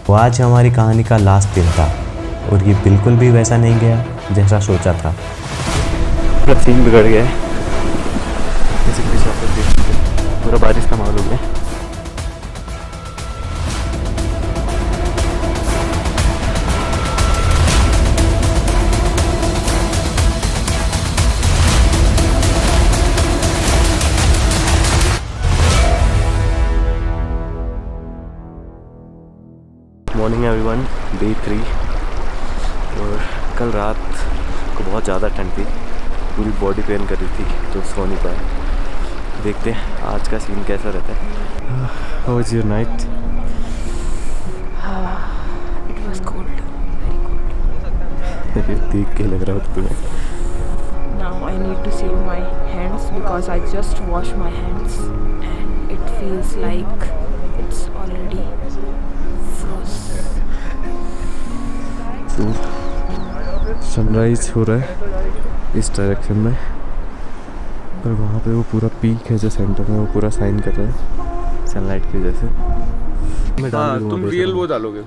वो आज हमारी कहानी का लास्ट दिन था और ये बिल्कुल भी वैसा नहीं गया जैसा सोचा था। पूरा सीन बिगड़ गया है, जैसे कि आप लोग देख सकते हैं, पूरा बारिश का माहौल हो गया। Morning everyone, day 3। और कल रात को बहुत ज़्यादा ठंड थी, पूरी बॉडी पेन कर रही थी तो सो नहीं पाया। देखते हैं आज का सीन कैसा रहता है। How was your night? It was cold, very cold. देख के लग रहा हो तुम्हें। Now I need to save my hands because I just washed my hands and it feels like it's already froze. तो सनराइज हो रहा है इस डायरेक्शन में, और वहाँ पे वो पूरा पीक है जो सेंटर में, वो पूरा साइन कर रहा है सनलाइट की वजह से। तुम रियल वो डालोगे,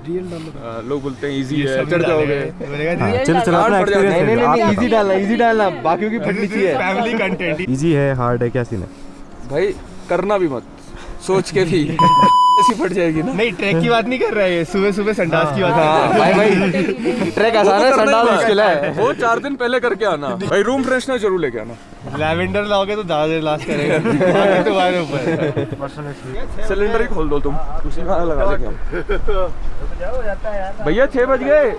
लोग बोलते हैं इजी है, चढ़ जाओगे। चलो चलो अपना एक्सपीरियंस। नहीं इजी डालना बाकियों की फटनी चाहिए। Family content. इजी है हार्ड है क्या सीन है? भाई करना भी मत, सोच के भी ऐसी फट जाएगी ना। नहीं ट्रैक की बात नहीं कर रहे हैं, सुबह सुबह संडास की बात कर हाँ रहे हैं। भाई ट्रैक आसान है, संडास मुश्किल है। वो 4 दिन पहले करके आना भाई, रूम फ्रेशनर जरूर लेके आना। लैवेंडर लाओगे तो ज्यादा देर लास्ट करेगा। बाकी तुम्हारे ऊपर। सिलेंडर ही खोल दो तुम, उसी में लगा लेंगे हम। भैया 6 बज गए।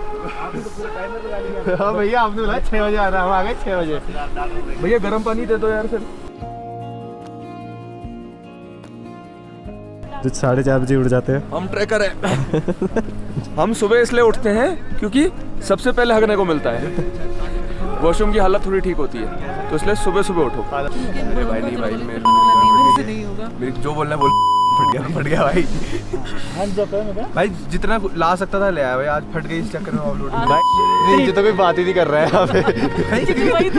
हाँ भैया आपने बोला 6 बजे आना, हम आ गए 6 बजे। भैया गर्म पानी दे दो यार फिर। जो 4:30 बजे उठ जाते हैं। हम ट्रैकर हैं। हम सुबह इसलिए उठते हैं क्योंकि सबसे पहले हगने को मिलता है, वॉशरूम की हालत थोड़ी ठीक होती है, तो इसलिए सुबह सुबह उठो। अरे भाई नहीं भाई, मेरे जो बोलना है बोल। फट गया भाई। भाई जितना ला सकता था ले आया भाई, आज फट गई इस चक्कर में अपलोड। नहीं ये तो कोई बात ही नहीं कर रहा है यहाँ पे।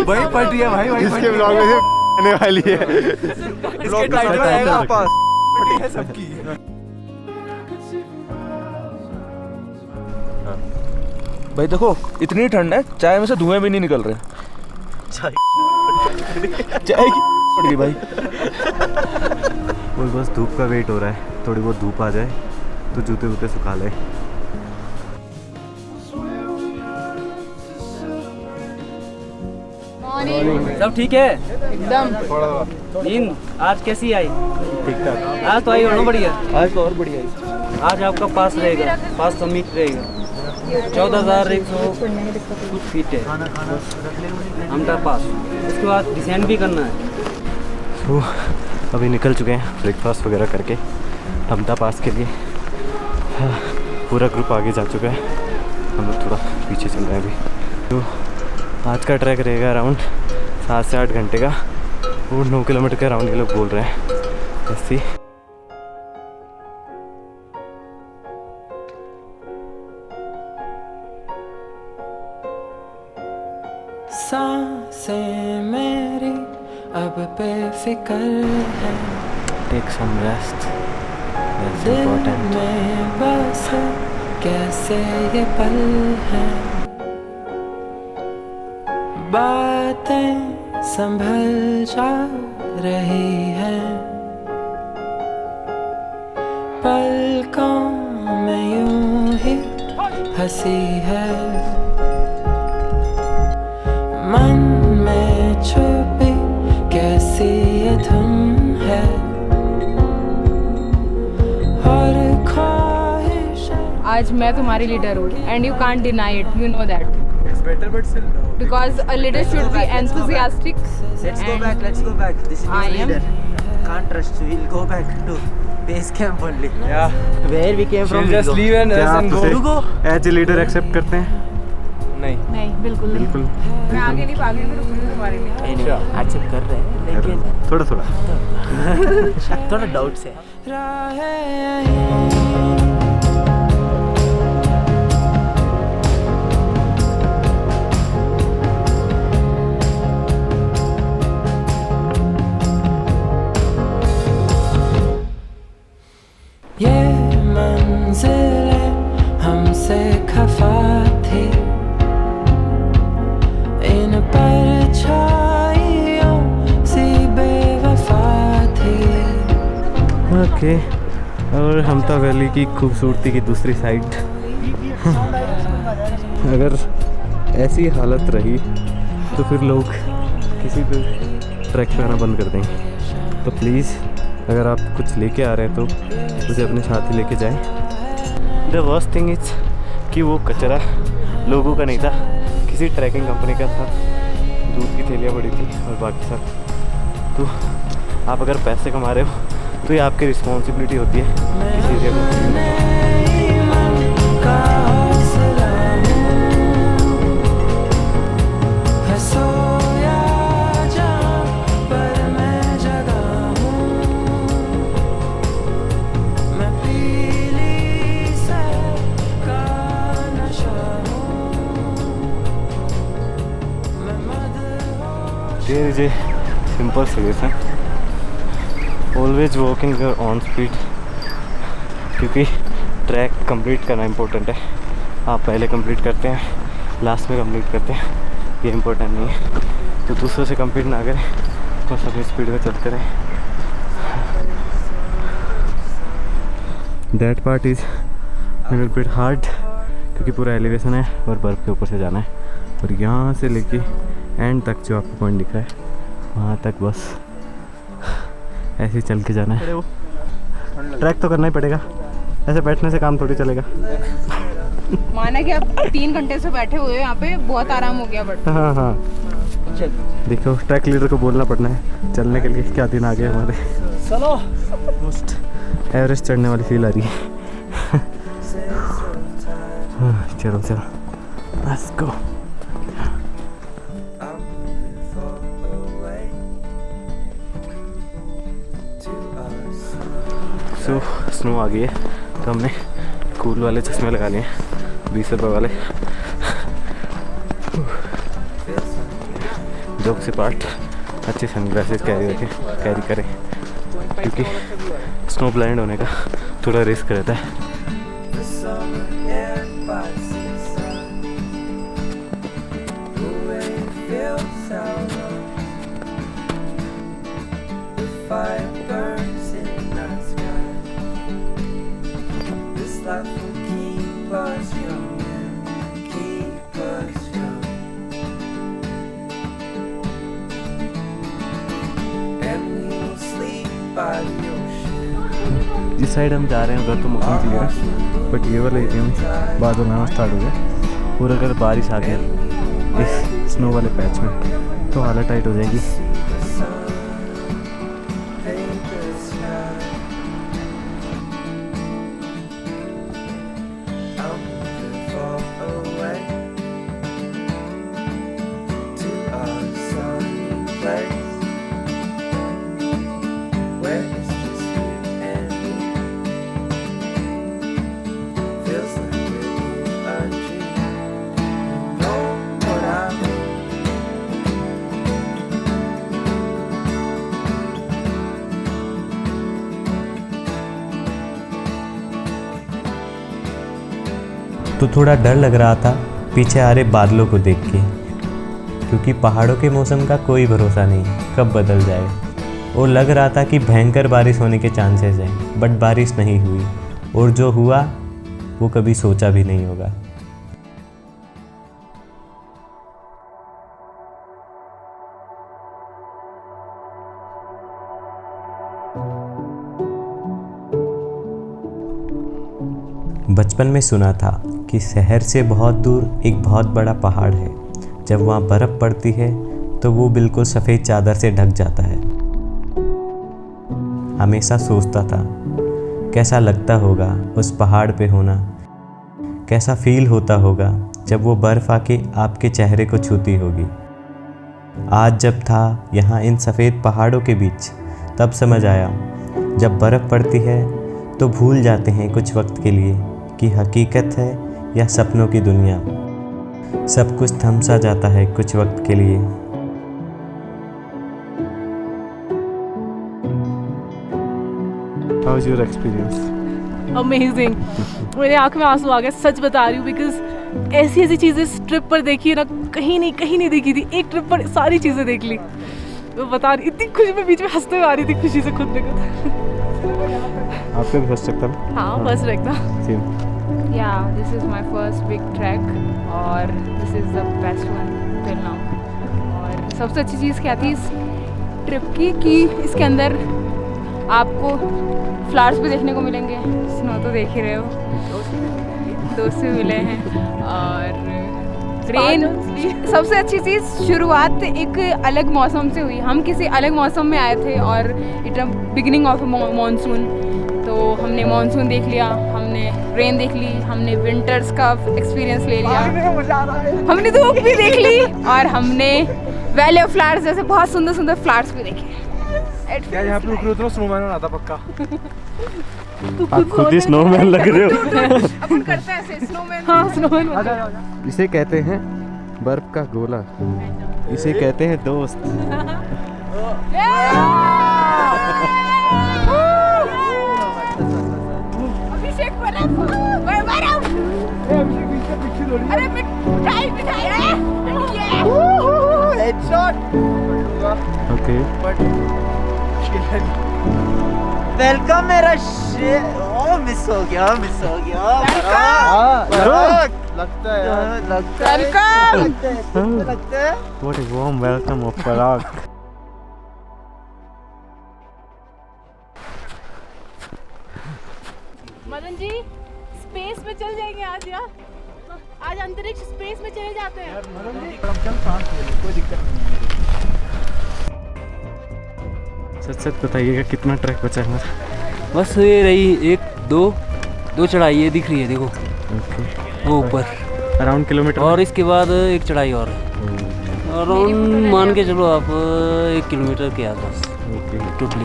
भाई फट गया भाई, इसके ब्लॉग में से आने वाली है। ब्लॉग का टाइटल आएगा आपस फटी है सबकी। भाई देखो इतनी ठंड है, चाय में से धुएं भी नहीं निकल रहे। चाय की पड़ गई भाई। और बस धूप का वेट हो रहा है, थोड़ी बहुत धूप आ जाए तो जूते वूते सुखा ले। सब ठीक है एकदम। नींद आज कैसी आई? ठीक ठाक। आज तो आई हो ना बढ़िया। आज तो और बढ़िया है। आज आपका पास रहेगा, पास सबमिट रहेगा। 14,100 कुछ फीट है अंडर पास। उसके बाद डिसेंड भी करना है। तो अभी निकल चुके हैं ब्रेकफास्ट वगैरह करके हमदा पास के लिए। हाँ, पूरा ग्रुप आगे जा चुका है, हम लोग थोड़ा पीछे चल रहे हैं अभी। तो आज का ट्रैक रहेगा अराउंड 7 से 8 घंटे का, और 9 किलोमीटर का अराउंड ये लोग बोल रहे हैं। ऐसी सांसें मेरी अब बेफिक्र है, टेक सम रेस्ट, दैट्स दिल इम्पोर्टेंट। में बस कैसे ये पल हैं, बातें संभल जा रही हैं, पलकों में यूं ही हंसी है, मन में छुपी कैसी ये धुन है, और ख्वाहिश। आज मैं तुम्हारी लीडर हूँ and you can't deny it, you know that. It's better but still Because a leader should be enthusiastic. Let's go back. This is I am. leader. Can't trust. We'll go back to base camp only. yeah, Where we came from. she'll just leave and क्या us आप and go. उसे as a leader accept करते हैं? नहीं नहीं बिल्कुल नहीं। बिल्कुल मैं आगे नहीं भागूंगी तुम्हारे लिए। एक्सेप्ट कर रहे हैं लेकिन थोड़ा थोड़ा थोड़ा डाउट्स है। ये मंजिलें से खफा थी इन परछाइयों सी बेवफा थी। ओके, और हमता वैली की खूबसूरती की दूसरी साइड। अगर ऐसी हालत रही तो फिर लोग किसी भी ट्रैक पे आना बंद कर देंगे। तो प्लीज़ अगर आप कुछ लेके आ रहे हैं तो उसे अपने साथ ही लेके जाएं। द वर्स्ट थिंग इज कि वो कचरा लोगों का नहीं था, किसी ट्रैकिंग कंपनी का था। दूध की थैलियाँ पड़ी थी और बाकी सब। तो आप अगर पैसे कमा रहे हो तो ये आपकी रिस्पॉन्सिबिलिटी होती है किसी जगह There is a simple solution. Always walking on speed. क्योंकि ट्रैक कंप्लीट करना इम्पोर्टेंट है। आप पहले कंप्लीट करते हैं, लास्ट में कंप्लीट करते हैं, ये इम्पोर्टेंट नहीं है। तो दूसरों से कंप्लीट ना करें, बस अपनी स्पीड में चलते रहें। That part is little bit hard क्योंकि पूरा एलिवेशन है और बर्फ़ के ऊपर से जाना है। और यहाँ से लेके एंड तक जो आपको पॉइंट दिख रहा है वहाँ तक बस ऐसे ही चल के जाना है। ट्रैक तो करना ही पड़ेगा, ऐसे बैठने से काम थोड़ी चलेगा। माना कि आप 3 घंटे से बैठे हुए हो यहाँ पे, बहुत आराम हो गया। बट हाँ देखो, ट्रैक लीडर को बोलना पड़ना है चलने के लिए। क्या दिन आ गए हमारे। चलो, मोस्ट एवरेस्ट चढ़ने वाली फील आ रही है। चलो लेट्स गो। स्नो आ गई है तो हमने कूल वाले चश्मे लगा लिए, 20 रुपये वाले। जोक से पार्ट अच्छे सनग्लासेस कैरी करें क्योंकि स्नो ब्लाइंड होने का थोड़ा रिस्क रहता है। जिस साइड हम जा रहे हैं उधर तो मौसम क्लियर है, बट ये वाला एरिया में बादल आना स्टार्ट हो गया। और अगर बारिश आ गया इस स्नो वाले पैच में तो हालत टाइट हो जाएगी। तो थोड़ा डर लग रहा था पीछे आ रहे बादलों को देख के, क्योंकि पहाड़ों के मौसम का कोई भरोसा नहीं कब बदल जाए। और लग रहा था कि भयंकर बारिश होने के चांसेस हैं, बट बारिश नहीं हुई। और जो हुआ वो कभी सोचा भी नहीं होगा। बचपन में सुना था कि शहर से बहुत दूर एक बहुत बड़ा पहाड़ है। जब वहाँ बर्फ़ पड़ती है तो वो बिल्कुल सफ़ेद चादर से ढक जाता है। हमेशा सोचता था कैसा लगता होगा उस पहाड़ पे होना, कैसा फील होता होगा जब वो बर्फ़ आके आपके चेहरे को छूती होगी। आज जब था यहाँ इन सफ़ेद पहाड़ों के बीच, तब समझ आया जब बर्फ़ पड़ती है तो भूल जाते हैं कुछ वक्त के लिए कि हकीकत है या सपनों की दुनिया। सब कुछ थम सा जाता है कुछ वक्त के लिए। How was your experience? Amazing. मेरे आँख में आंसू आ गए, सच बता रही हूँ, बिकॉज ऐसी ऐसी चीज़ें इस ट्रिप पर देखी है ना, कहीं नहीं देखी थी। एक ट्रिप पर सारी चीज़ें देख ली। तो बता रही, इतनी खुशी, मैं बीच में हंसते हुए आ रही थी खुशी से खुद में खुद। आपका भी फर्स्ट ट्रैक था? हाँ, फर्स्ट ट्रैक था। Same. Yeah, this is my first big trek और this is the best one till now। और सबसे अच्छी चीज़ क्या थी इस ट्रिप की कि इसके अंदर आपको फ्लावर्स भी देखने को मिलेंगे, स्नो तो देख ही रहे हो, दोस्त भी मिले हैं, और रेन। सबसे अच्छी चीज़ शुरुआत एक अलग मौसम से हुई। हम किसी अलग मौसम में आए थे और इट बिगिनिंग ऑफ मानसून, तो हमने मानसून देख लिया, हमने रेन देख ली, हमने विंटर्स का एक्सपीरियंस ले लिया, हमने धूप भी देख ली, और हमने वैली ऑफ फ्लावर्स जैसे बहुत सुंदर सुंदर फ्लावर्स भी देखे। यार यहाँ पे रुक रहे हो तो स्नोमैन बनाता पक्का। आप खुद ही स्नोमैन लग रहे हो। अपन करते हैं ऐसे स्नोमैन। हाँ, स्नोमैन। इसे कहते हैं बर्फ का गोला, इसे कहते हैं दोस्त। अभिषेक अरे मिठाई ओके, वेलकम मेरा ओ मिस हो गया लगता है यार। लगता है what is warm welcome of Parag. Madan ji, space में चल जाएंगे आज यार, आज अंतरिक्ष स्पेस में चले जाते हैं। सच बताइएगा कितना ट्रैक बचा है हमारा? बस ये रही एक दो चढ़ाई ये दिख रही है, देखो वो ऊपर अराउंड किलोमीटर, और इसके बाद एक चढ़ाई और अराउंड मान के चलो आप 1 किलोमीटर के आसपास टोटली।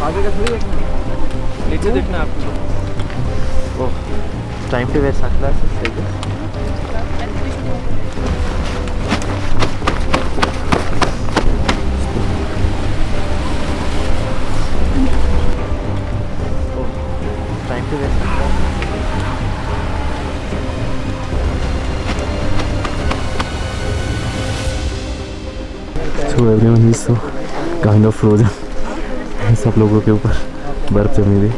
आगे का थोड़ी नीचे देखना है आपको। ओह, टाइम पे वैसा क्लास सही है। टाइम पे वैसा So everyone is so kind of frozen। सब लोगों के ऊपर बर्फ़ जमी हुई,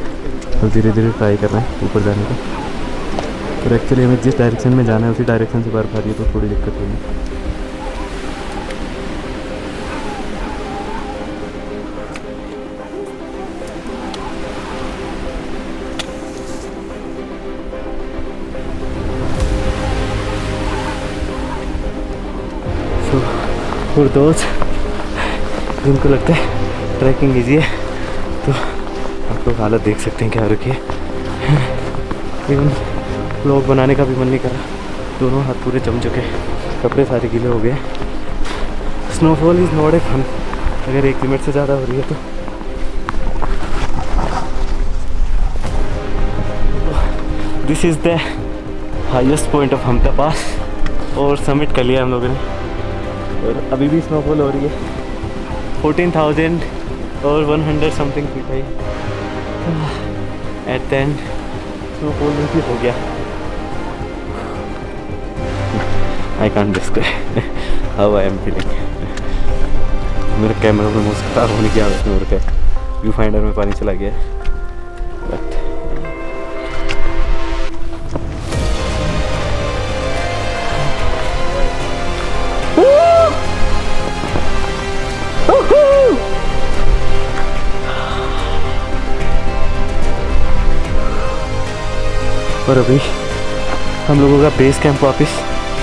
और धीरे धीरे ट्राई कर रहे हैं ऊपर जाने का। और एक्चुअली हमें जिस डायरेक्शन में जाना है उसी डायरेक्शन से बर्फ़ आ रही है, तो थोड़ी दिक्कत होगी। और दोस्त जिनको लगता है ट्रैकिंग इजी है, तो आप लोग हालत देख सकते हैं क्या रुकी है। इवन व्लॉग बनाने का भी मन नहीं कर रहा, दोनों हाथ पूरे जम चुके हैं, कपड़े सारे गीले हो गए। Snowfall is not a fun अगर 1 लिमिट से ज़्यादा हो रही है तो। This is the highest point of Hamta pass, और समिट कर लिया हम लोगों ने, और अभी भी स्नोफॉल हो रही है। 14,100 समथिंग फीट है। एट द एंड स्नोफॉल भी हो गया। I can't describe how I am feeling. मेरा कैमरा ऑलमोस्ट खराब होने की हालत में हो रखा है, व्यू फाइंडर में पानी चला गया है। बट और अभी हम लोगों का बेस कैंप वापस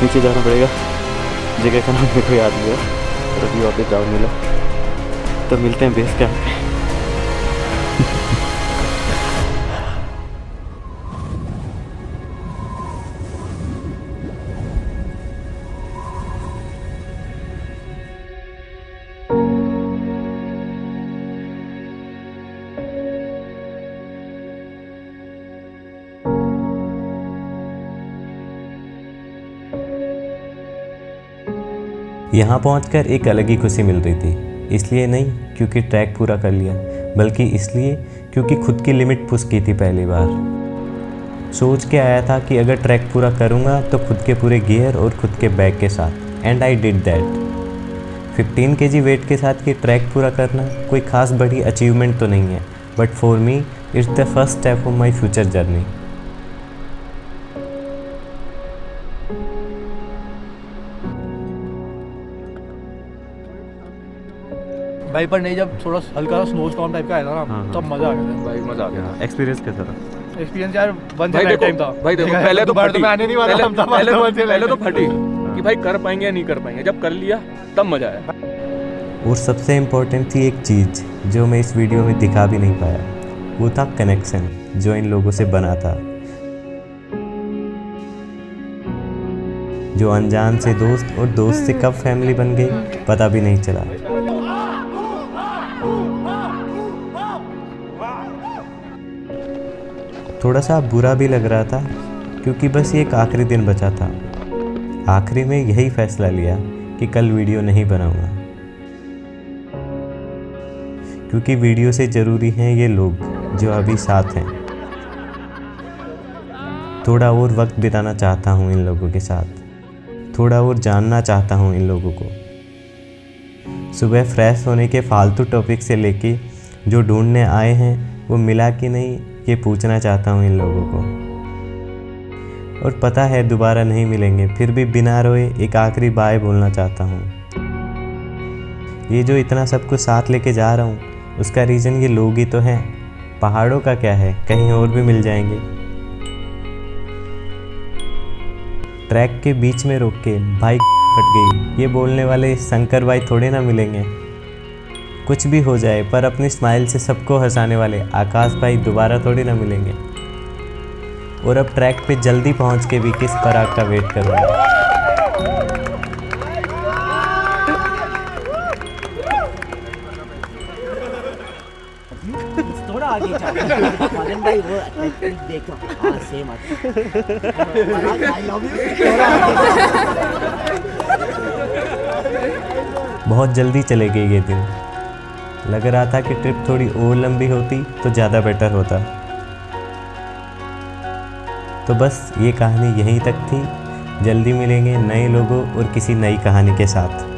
नीचे जाना पड़ेगा। जगह का नाम मेरे को याद नहीं है, और अभी वापस जाओ मिला, तो मिलते हैं बेस कैंप पे। यहाँ पहुंचकर एक अलग ही खुशी मिल रही थी, इसलिए नहीं क्योंकि ट्रैक पूरा कर लिया, बल्कि इसलिए क्योंकि खुद की लिमिट पुश की थी पहली बार। सोच के आया था कि अगर ट्रैक पूरा करूँगा तो खुद के पूरे गियर और खुद के बैग के साथ, and I did that. 15 kg weight के साथ ये ट्रैक पूरा करना कोई खास बड़ी अचीवमेंट तो नहीं है, but for me it's the first step of my future journey. भाई पर नहीं, जब थोड़ा हल्का सा स्नो स्टॉर्म टाइप का आया था ना, हाँ। तब मजा आ गया था। भाई मजा आ गया। एक्सपीरियंस कैसा था? एक्सपीरियंस यार वन भाई टाइम था। भाई देखो पहले तो दोबारा तो मैं आने नहीं वाला था। पहले तो फटी कि भाई कर पाएंगे या नहीं कर पाएंगे, जब कर लिया तब मजा आया। और सबसे इम्पोर्टेंट थी एक चीज़ जो मैं इस वीडियो में दिखा भी नहीं पाया, वो था कनेक्शन जो इन लोगों से बना था। जो अनजान से दोस्त और दोस्त से कब फैमिली बन गई पता भी नहीं चला। थोड़ा सा बुरा भी लग रहा था क्योंकि बस ये एक आखिरी दिन बचा था। आखिरी में यही फैसला लिया कि कल वीडियो नहीं बनाऊंगा, क्योंकि वीडियो से ज़रूरी हैं ये लोग जो अभी साथ हैं। थोड़ा और वक्त बिताना चाहता हूँ इन लोगों के साथ, थोड़ा और जानना चाहता हूँ इन लोगों को। सुबह फ्रेश होने के फालतू टॉपिक से लेके जो ढूंढने आए हैं वो मिला कि नहीं, ये पूछना चाहता हूँ इन लोगों को। और पता है दोबारा नहीं मिलेंगे, फिर भी बिना रोए एक आखिरी बाय बोलना चाहता हूँ। ये जो इतना सब कुछ साथ लेके जा रहा हूँ उसका रीज़न ये लोग ही तो हैं। पहाड़ों का क्या है, कहीं और भी मिल जाएंगे। ट्रैक के बीच में रोक के भाई फट गई ये बोलने वाले शंकर भाई थोड़े ना मिलेंगे। कुछ भी हो जाए पर अपनी स्माइल से सबको हंसाने वाले आकाश भाई दोबारा थोड़ी ना मिलेंगे। और अब ट्रैक पे जल्दी पहुंच के भी किस पराग का वेट करूँगा। थोड़ा आगे मदन भाई वो देखो, हाँ सेम आई लव यू। बहुत जल्दी चले गए ये दिन। लग रहा था कि ट्रिप थोड़ी और लंबी होती तो ज़्यादा बेटर होता। तो बस ये कहानी यहीं तक थी। जल्दी मिलेंगे नए लोगों और किसी नई कहानी के साथ।